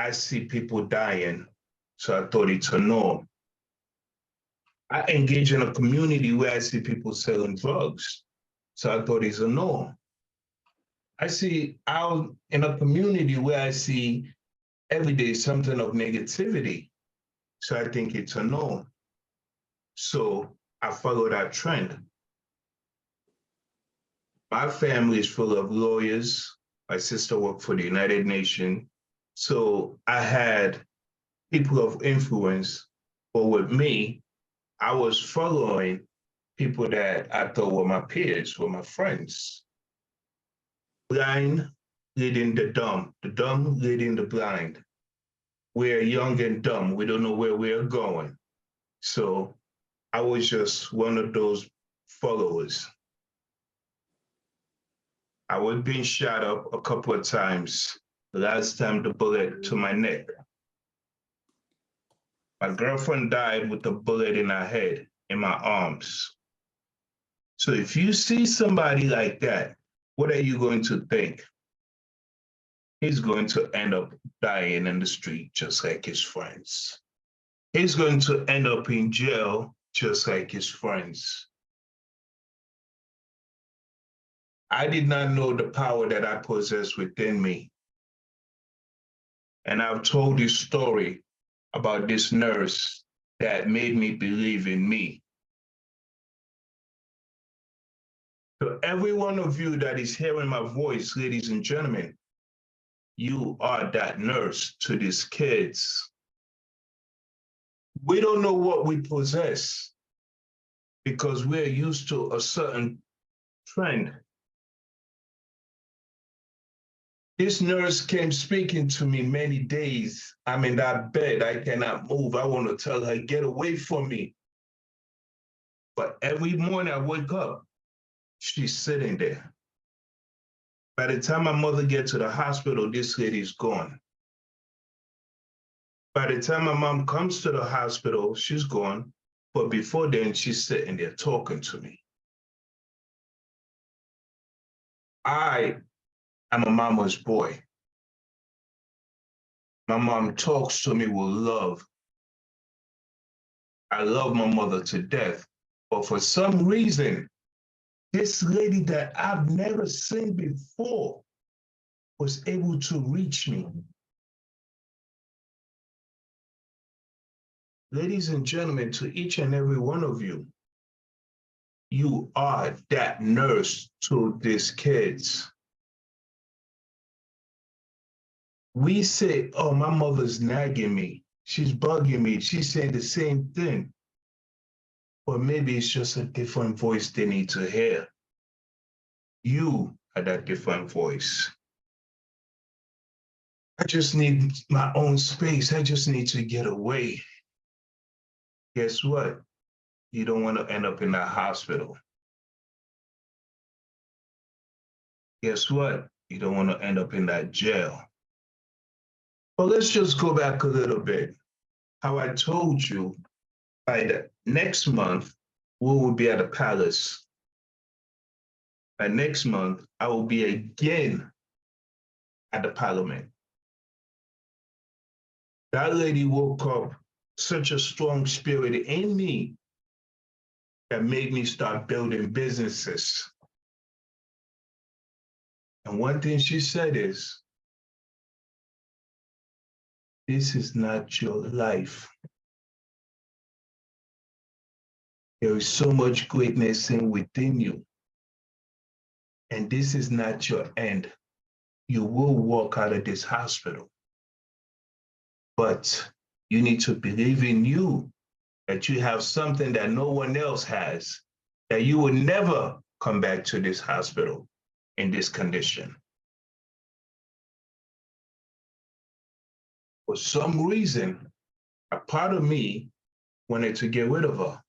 I see people dying, so I thought it's a norm. I engage in a community where I see people selling drugs, so I thought it's a norm. I see out in a community where I see every day something of negativity, so I think it's a norm. So I follow that trend. My family is full of lawyers. My sister worked for the United Nations. So I had people of influence, but with me, I was following people that I thought were my peers, were my friends. Blind leading the dumb leading the blind. We're young and dumb. We don't know where we're going. So I was just one of those followers. I was being shot up a couple of times. The last time the bullet to my neck. My girlfriend died with a bullet in her head, in my arms. So if you see somebody like that, what are you going to think? He's going to end up dying in the street just like his friends. He's going to end up in jail just like his friends. I did not know the power that I possess within me. And I've told this story about this nurse that made me believe in me. To every one of you that is hearing my voice, ladies and gentlemen, you are that nurse to these kids. We don't know what we possess because we're used to a certain trend. This nurse came speaking to me many days. I'm in that bed, I cannot move. I want to tell her, get away from me. But every morning I wake up, she's sitting there. By the time my mother gets to the hospital, this lady's gone. By the time my mom comes to the hospital, she's gone. But before then, she's sitting there talking to me. I am a mama's boy. My mom talks to me with love. I love my mother to death. But for some reason, this lady that I've never seen before was able to reach me. Ladies and gentlemen, to each and every one of you, you are that nurse to these kids. We say, oh, my mother's nagging me. She's bugging me. She's saying the same thing. But maybe it's just a different voice they need to hear. You are that different voice. I just need my own space. I just need to get away. Guess what? You don't want to end up in that hospital. Guess what? You don't want to end up in that jail. But let's just go back a little bit. How I told you, by the next month, we will be at the palace. By next month, I will be again at the parliament. That lady woke up such a strong spirit in me that made me start building businesses. And one thing she said is, this is not your life. There is so much greatness within you. And this is not your end. You will walk out of this hospital. But you need to believe in you, that you have something that no one else has, that you will never come back to this hospital in this condition. For some reason, a part of me wanted to get rid of her,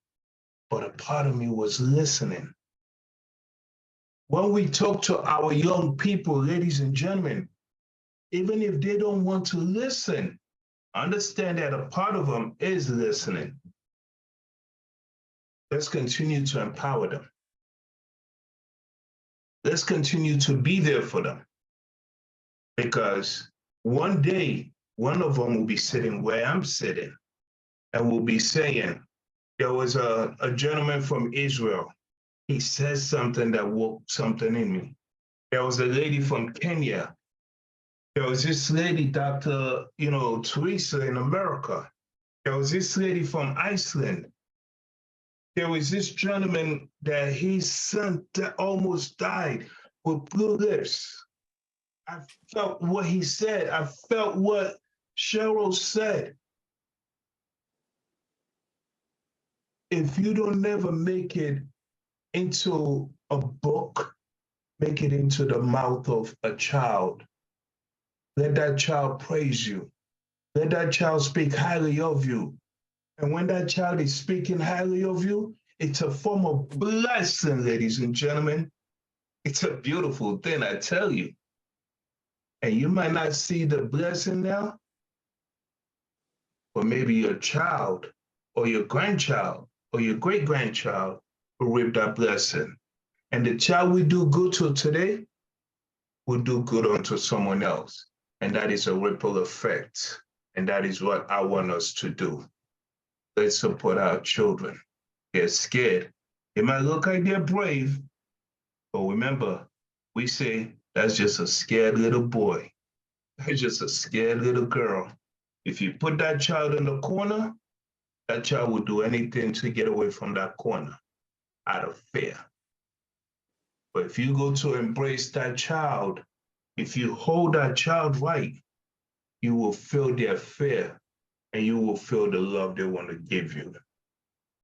but a part of me was listening. When we talk to our young people, ladies and gentlemen, even if they don't want to listen, understand that a part of them is listening. Let's continue to empower them. Let's continue to be there for them. Because one day one of them will be sitting where I'm sitting and will be saying, there was a gentleman from Israel. He says something that woke something in me. There was a lady from Kenya. There was this lady, Dr. Teresa in America. There was this lady from Iceland. There was this gentleman that his son that almost died with blue lips. I felt what he said. I felt what Cheryl said. If you don't never make it into a book, make it into the mouth of a child. Let that child praise you. Let that child speak highly of you. And when that child is speaking highly of you, it's a form of blessing, ladies and gentlemen. It's a beautiful thing, I tell you. And you might not see the blessing now, but maybe your child or your grandchild or your great grandchild will reap that blessing. And the child we do good to today will do good unto someone else. And that is a ripple effect. And that is what I want us to do. Let's support our children. They're scared. They might look like they're brave, but remember, we say that's just a scared little boy. That's just a scared little girl. If you put that child in the corner, that child will do anything to get away from that corner out of fear. But if you go to embrace that child, if you hold that child right, you will feel their fear and you will feel the love they want to give you.